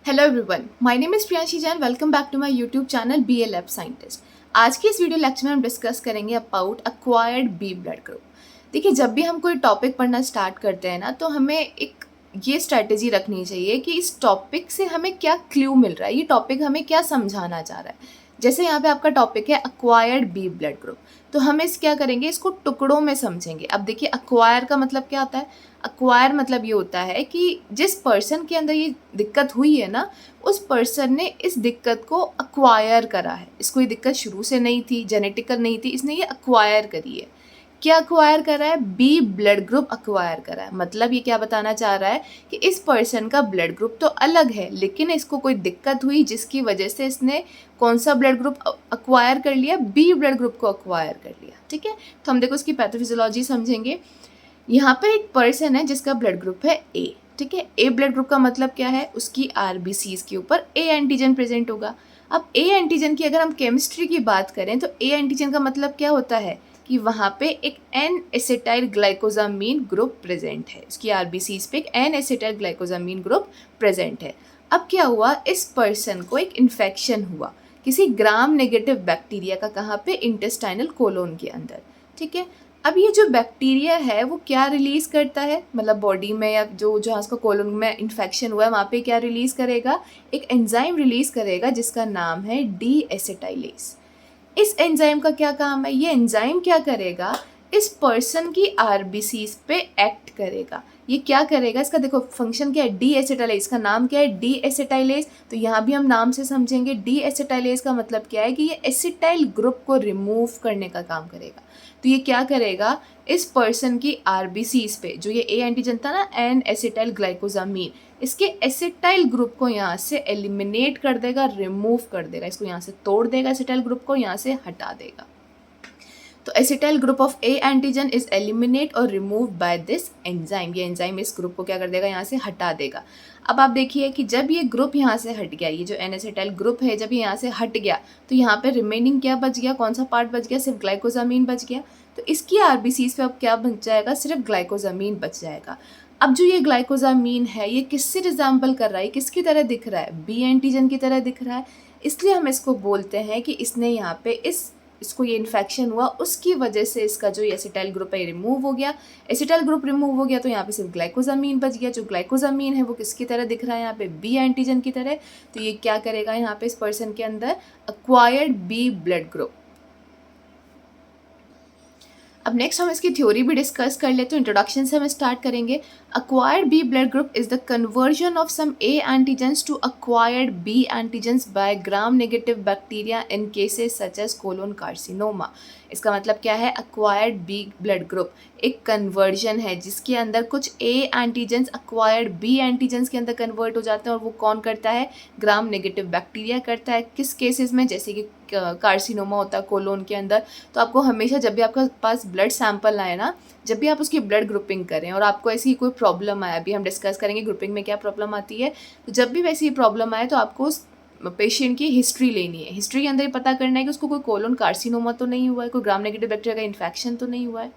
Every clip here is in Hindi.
Hello everyone, my name is Priyanshi Jain. Welcome back to my YouTube channel be a lab scientist. आज की इस वीडियो लेक्चर में हम डिस्कस करेंगे about acquired B blood group. देखिए, जब भी हम कोई टॉपिक पढ़ना स्टार्ट करते हैं ना, तो हमें एक ये स्ट्रैटेजी रखनी चाहिए कि इस टॉपिक से हमें क्या क्लू मिल रहा है, ये टॉपिक हमें क्या समझाना चाह रहा है। जैसे यहाँ पे आपका टॉपिक है एक्वायर्ड बी ब्लड ग्रुप, तो हम इस क्या करेंगे, इसको टुकड़ों में समझेंगे। अब देखिए, एक्वायर का मतलब क्या होता है। एक्वायर मतलब ये होता है कि जिस पर्सन के अंदर ये दिक्कत हुई है ना, उस पर्सन ने इस दिक्कत को एक्वायर करा है। इसको ये दिक्कत शुरू से नहीं थी, जेनेटिकल नहीं थी, इसने ये एक्वायर करी है। क्या एक्वायर करा है? बी ब्लड ग्रुप एक्वायर करा है। मतलब ये क्या बताना चाह रहा है कि इस पर्सन का ब्लड ग्रुप तो अलग है, लेकिन इसको कोई दिक्कत हुई जिसकी वजह से इसने कौन सा ब्लड ग्रुप एक्वायर कर लिया? बी ब्लड ग्रुप को एक्वायर कर लिया। ठीक है, तो हम देखो इसकी पैथोफिजियोलॉजी समझेंगे। यहाँ पर एक पर्सन है जिसका ब्लड ग्रुप है ए। ठीक है, ए ब्लड ग्रुप का मतलब क्या है? उसकी आरबीसीज के ऊपर ए एंटीजन प्रेजेंट होगा। अब ए एंटीजन की अगर हम केमिस्ट्री की बात करें तो ए एंटीजन का मतलब क्या होता है कि वहाँ पे एक एन एसिटाइल ग्लाइकोजामीन ग्रुप प्रेजेंट है। उसकी आरबीसीज पे एक एन एसिटाइल ग्लाइकोजामीन ग्रुप प्रेजेंट है। अब क्या हुआ, इस पर्सन को एक इन्फेक्शन हुआ किसी ग्राम नेगेटिव बैक्टीरिया का। कहाँ पे? इंटेस्टाइनल कोलोन के अंदर। ठीक है, अब ये जो बैक्टीरिया है वो क्या रिलीज़ करता है, मतलब बॉडी में या जो जहाँ उसका कोलन में इन्फेक्शन हुआ है वहाँ पे क्या रिलीज़ करेगा? एक एंजाइम रिलीज़ करेगा जिसका नाम है डी एसिटाइलेज। इस एंजाइम का क्या काम है? ये एंजाइम क्या करेगा? इस पर्सन की आरबीसीज पे एक्ट करेगा। ये क्या करेगा? इसका देखो फंक्शन क्या है, डी एसिटाइलेज। का नाम क्या है? D acetylase. तो यहाँ भी हम नाम से समझेंगे। डी एसिटाइलेज का मतलब क्या है कि ये एसिटाइल ग्रुप को रिमूव करने का काम करेगा। तो ये क्या करेगा? इस पर्सन की आरबीसीज पे जो ये ए एंटीजन था ना, एन एसिटाइल ग्लाइकोजामीन, इसके एसिटाइल ग्रुप को यहाँ से एलिमिनेट कर देगा, रिमूव कर देगा। इसको यहाँ से तोड़ देगा, एसिटाइल ग्रुप को यहाँ से हटा देगा। तो acetyl group of A antigen is eliminate और रिमूव बाय दिस एंजाइम। ये एंजाइम इस ग्रुप को क्या कर देगा? यहाँ से हटा देगा। अब आप देखिए कि जब ये ग्रुप यहाँ से हट गया, ये जो एन एसिटाइल ग्रुप है जब ये यहाँ से हट गया, तो यहाँ पे रिमेनिंग क्या बच गया? कौन सा पार्ट बच गया? सिर्फ ग्लाइकोजामीन बच गया। तो इसकी आरबीसीज पे अब क्या बच जाएगा? सिर्फ ग्लाइकोजामीन बच जाएगा। अब जो ये ग्लाइकोजामीन है ये किससे रिजेंबल कर रहा है? किसकी तरह दिख रहा है? बी एंटीजन की तरह दिख रहा है। इसलिए हम इसको बोलते हैं कि इसने यहाँ पे इसको ये इन्फेक्शन हुआ, उसकी वजह से इसका जो एसिटाइल ग्रुप है रिमूव हो गया। एसिटाइल ग्रुप रिमूव हो गया तो यहाँ पे सिर्फ ग्लाइकोजामीन बच गया। जो ग्लाइकोजामीन है वो किसकी तरह दिख रहा है? यहाँ पे बी एंटीजन की तरह। तो ये क्या करेगा यहाँ पे इस पर्सन के अंदर? Acquired B blood group. अब नेक्स्ट हम इसकी थ्योरी भी डिस्कस कर लेते हैं। इंट्रोडक्शन से हम स्टार्ट करेंगे। Acquired B blood group is the conversion of some A antigens to acquired B antigens by gram negative bacteria in cases such as colon carcinoma. इसका मतलब क्या है? अक्वायर्ड बी ब्लड ग्रुप एक कन्वर्जन है जिसके अंदर कुछ A antigens acquired B antigens के अंदर कन्वर्ट हो जाते हैं। और वो कौन करता है? ग्राम नेगेटिव बैक्टीरिया करता है। किस केसेस में? जैसे कि कार्सिनोमा होता है कोलोन के अंदर। तो आपको हमेशा जब भी आपके पास ब्लड सैंपल आए ना, जब भी आप उसकी ब्लड ग्रुपिंग करें और आपको ऐसी कोई प्रॉब्लम आए, अभी हम डिस्कस करेंगे ग्रुपिंग में क्या प्रॉब्लम आती है, तो जब भी वैसी प्रॉब्लम आए तो आपको उस पेशेंट की हिस्ट्री लेनी है। हिस्ट्री के अंदर पता करना है कि उसको कोई कोलोन कार्सिनोमा तो नहीं हुआ है, कोई ग्राम नेगेटिव बैक्टीरिया का इन्फेक्शन तो नहीं हुआ है।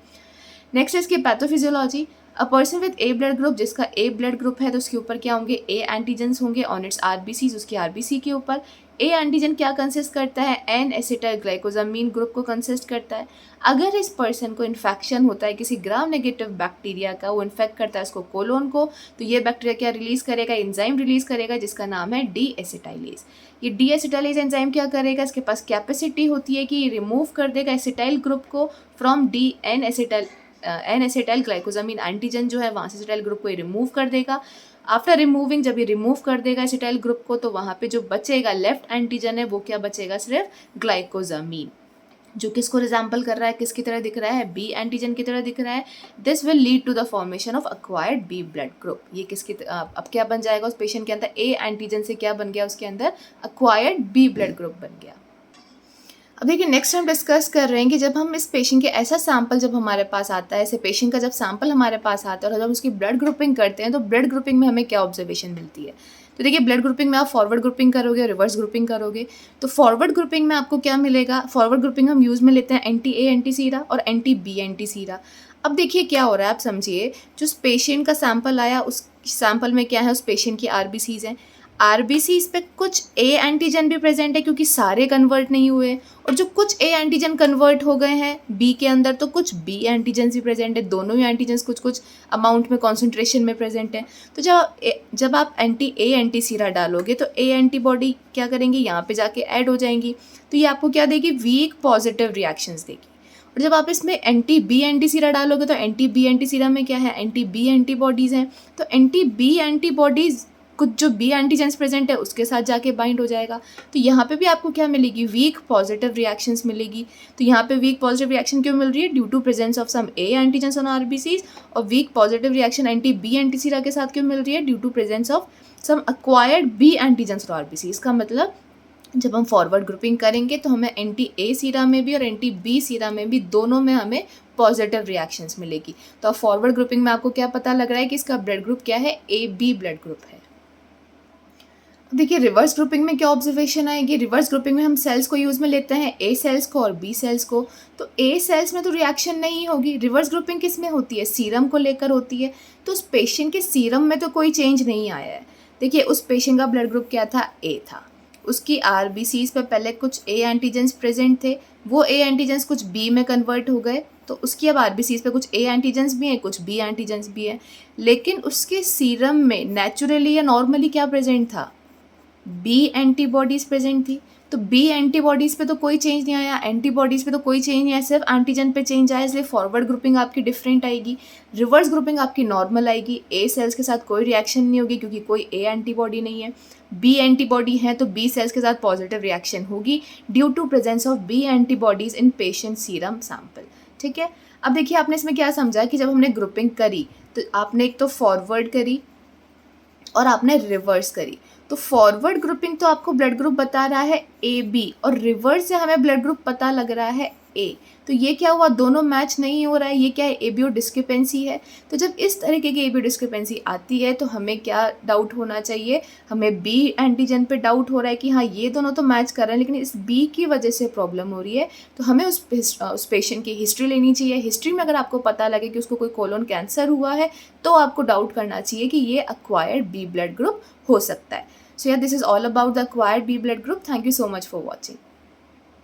नेक्स्ट है इसकी pathophysiology. A person with A blood group, जिसका ए ब्लड ग्रुप है तो उसके ऊपर क्या होंगे? ए एंटीजेंस होंगे ऑन इट्स आरबीसी। उसकी आरबीसी के ऊपर ए एंटीजन क्या कंसिस्ट करता है? एन एसिटाइल ग्लाइकोजामीन ग्रुप को कंसिस्ट करता है। अगर इस पर्सन को इन्फेक्शन होता है किसी ग्राम नेगेटिव बैक्टीरिया का, वो इन्फेक्ट करता है उसको कोलोन को, तो ये बैक्टीरिया क्या रिलीज करेगा? एंजाइम रिलीज करेगा जिसका नाम है डी एसिटाइलेज। ये डी एसिटाइलेज एंजाइम क्या करेगा? इसके पास कैपेसिटी होती है कि ये रिमूव कर देगा एसिटाइल ग्रुप को from D N acetyl glucosamine antigen जो है वहाँ से एसिटाइल ग्रुप को ये रिमूव कर देगा। आफ्टर रिमूविंग, जब ये रिमूव कर देगा एसिटाइल ग्रुप को, तो वहाँ पे जो बचेगा लेफ्ट एंटीजन है वो क्या बचेगा? सिर्फ ग्लाइकोजामीन, जो किसको रिजेंबल कर रहा है? किसकी तरह दिख रहा है? बी एंटीजन की तरह दिख रहा है। This will lead to the formation of acquired B blood group. ये किसकी अब क्या बन जाएगा उस पेशेंट के अंदर? ए एंटीजन से क्या बन गया उसके अंदर? एक्वायर्ड बी ब्लड ग्रुप बन गया। अब देखिए, नेक्स्ट हम डिस्कस कर रहे हैं कि जब हम इस पेशेंट के ऐसा सैंपल जब हमारे पास आता है, ऐसे पेशेंट का जब सैंपल हमारे पास आता है और जब उसकी ब्लड ग्रुपिंग करते हैं तो ब्लड ग्रुपिंग में हमें क्या ऑब्जर्वेशन मिलती है। तो देखिए, ब्लड ग्रुपिंग में आप फॉरवर्ड ग्रुपिंग करोगे, रिवर्स ग्रुपिंग करोगे। तो फॉरवर्ड ग्रुपिंग में आपको क्या मिलेगा? फॉरवर्ड ग्रुपिंग हम यूज़ में लेते हैं एंटी ए एंटी सीरा और एंटी बी एंटी सीरा। अब देखिए क्या हो रहा है, आप समझिए, जो उस पेशेंट का सैंपल आया उस सैंपल में क्या है, उस पेशेंट की आरबीसीज हैं। आरबीसीज पे कुछ ए एंटीजन भी प्रेजेंट है क्योंकि सारे कन्वर्ट नहीं हुए, और जो कुछ ए एंटीजन कन्वर्ट हो गए हैं बी के अंदर, तो कुछ बी एंटीजन भी प्रेजेंट है। दोनों ही एंटीजन कुछ कुछ अमाउंट में कॉन्सेंट्रेशन में प्रेजेंट है। तो जब आप एंटी सीरा डालोगे तो ए एंटीबॉडी क्या करेंगी, यहाँ पे जाके ऐड हो जाएंगी, तो ये आपको क्या देगी, वीक पॉजिटिव रिएक्शंस देगी। और जब आप इसमें एंटी सीरा डालोगे तो एंटी सीरा में क्या है, एंटी बी एंटीबॉडीज़ हैं। तो एंटी बी एंटीबॉडीज़ कुछ जो बी एंटीजेंस प्रेजेंट है उसके साथ जाके बाइंड हो जाएगा। तो यहाँ पे भी आपको क्या मिलेगी, वीक पॉजिटिव रिएक्शंस मिलेगी। तो यहाँ पे वीक पॉजिटिव रिएक्शन क्यों मिल रही है, due to presence of some A antigens on RBCs. और weak positive reaction anti B antisera के साथ क्यों मिल रही है, due to presence of some acquired B antigens on RBCs. इसका मतलब जब हम फॉरवर्ड ग्रुपिंग करेंगे तो हमें एंटी ए सीरा में भी और एंटी बी सीरा में भी, दोनों में हमें पॉजिटिव रिएक्शंस मिलेगी। तो अब फॉरवर्ड ग्रुपिंग में आपको क्या पता लग रहा है कि इसका ब्लड ग्रुप क्या है, ए बी ब्लड ग्रुप है। देखिए रिवर्स ग्रुपिंग में क्या ऑब्जर्वेशन आएगी, रिवर्स ग्रुपिंग में हम सेल्स को यूज़ में लेते हैं, ए सेल्स को और बी सेल्स को। तो ए सेल्स में तो रिएक्शन नहीं होगी। रिवर्स ग्रुपिंग किस में होती है, सीरम को लेकर होती है। तो उस पेशेंट के सीरम में तो कोई चेंज नहीं आया है। देखिए उस पेशेंट का ब्लड ग्रुप क्या था, ए था। उसकी आरबीसीज पे पहले कुछ ए एंटीजेंस प्रेजेंट थे, वो ए एंटीजेंस कुछ बी में कन्वर्ट हो गए, तो उसकी अब आरबीसीज पे कुछ ए एंटीजेंस भी हैं, कुछ बी एंटीजेंस भी हैं। लेकिन उसके सीरम में नेचुरली या नॉर्मली क्या प्रेजेंट था, बी एंटीबॉडीज़ प्रेजेंट थी। तो बी एंटीबॉडीज़ पे तो कोई चेंज नहीं आया, एंटीबॉडीज़ पे तो कोई चेंज नहीं आया, सिर्फ एंटीजन पे चेंज आया, इसलिए फॉरवर्ड ग्रुपिंग आपकी डिफरेंट आएगी। रिवर्स ग्रुपिंग आपकी नॉर्मल आएगी, ए सेल्स के साथ कोई रिएक्शन नहीं होगी क्योंकि कोई ए एंटीबॉडी नहीं है। बी एंटीबॉडी है तो बी सेल्स के साथ पॉजिटिव रिएक्शन होगी due to presence of B antibodies in patient serum sample. ठीक है, अब देखिए आपने इसमें क्या समझा कि जब हमने ग्रुपिंग करी तो आपने एक तो फॉरवर्ड करी और आपने रिवर्स करी। तो फॉरवर्ड ग्रुपिंग तो आपको ब्लड ग्रुप बता रहा है ए बी, और रिवर्स से हमें ब्लड ग्रुप पता लग रहा है ए। तो ये क्या हुआ, दोनों मैच नहीं हो रहा है, ये क्या है, एबीओ डिस्क्रिपेंसी है। तो जब इस तरीके की एबीओ डिस्क्रिपेंसी आती है तो हमें क्या डाउट होना चाहिए, हमें बी एंटीजन पे डाउट हो रहा है कि हाँ ये दोनों तो मैच कर रहे हैं लेकिन इस बी की वजह से प्रॉब्लम हो रही है। तो हमें उस पेशेंट की हिस्ट्री लेनी चाहिए। हिस्ट्री में अगर आपको पता लगे कि उसको कोई कोलोन कैंसर हुआ है तो आपको डाउट करना चाहिए कि ये एक्वायर्ड बी ब्लड ग्रुप हो सकता है। So yeah, this is all about the acquired B blood group. Thank you so much for watching.